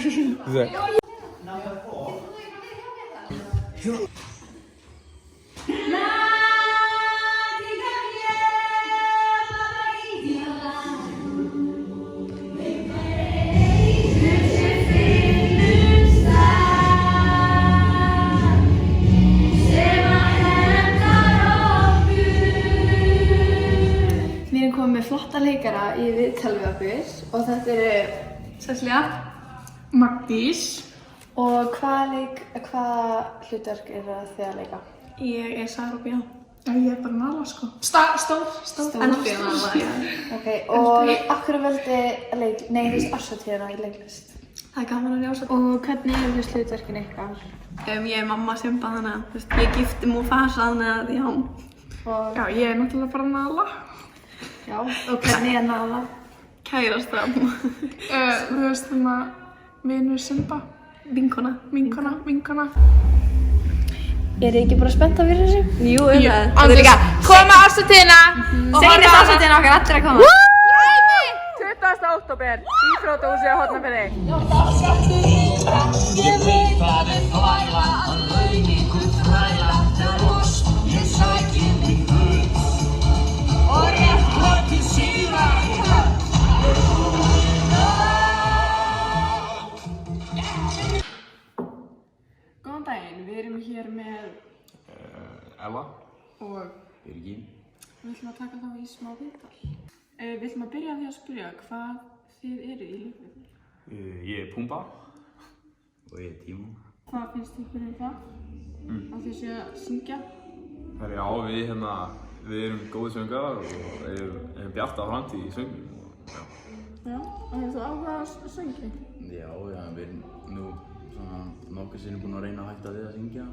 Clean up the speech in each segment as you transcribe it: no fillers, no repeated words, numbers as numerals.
Við erum komið með flotta leikara í viðtal við okkur og þetta eru Sesselja, Magdís og hvaða hlutverk eru þið að leika? Ég er Sara Björn. Ég er bara Nala sko. Stór. Elfríða Nala, já. Ok, og af hverju veldi árshátíðina í leiklist? Það er gaman að ljósa. Og hvernig eru þess hlutverkin ykkar? Ég er mamma Simba þannig að ég gifti Mufasa þannig að já. Já, ég er náttúrulega bara Nala. Já, og hvernig er Nala? Kærasta. Þú veist þannig að vinur Simba. Vinkona. Er þið ekki bara spenntar fyrir þessu? Jú, Ándur líka, koma árshátíðina! Segjum þið árshátíðina okkar allir að koma. 20. október, Íþróttahúsið á Hornafirði. Ég veit hvað þvæla og launingu þræla þegar ég sæki mig gull og rétt hvorki síra Góðan daginn, við erum hér með Ella og Birgir. við ætlum að taka þá í smá viðtal. Við ætlum að byrja á því að spyrja hvað þið eruð í leiknum. Ég er Pumba og ég er Tímon. Hvað finnst ykkur það? Að þið séu að syngja? Já, við erum góði söngarar og erum bjarta framtíð í söngnum. Já, og hefur þú áhuga að söngja? Já, við erum nú svona nokkuð sinnum búin að reyna að hætta við að syngja.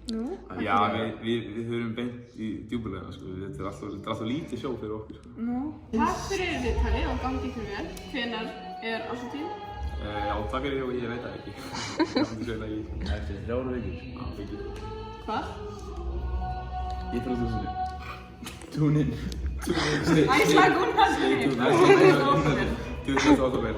Nú? Já, við höfum beint í djúpulegina, sko. Þetta er alltaf lítið sjó fyrir okkur. Nú? Takk fyrir viðtalið og gangi ykkur vel. Hvenær er árshátíð? Já, takk fyrir og ég veit það ekki. Ég myndi segja það ekki. Eftir 3 vikur. Já, ekki. Hvað? Íþróttahúsinu. Túnin. Æsla Gunnars! 20. október.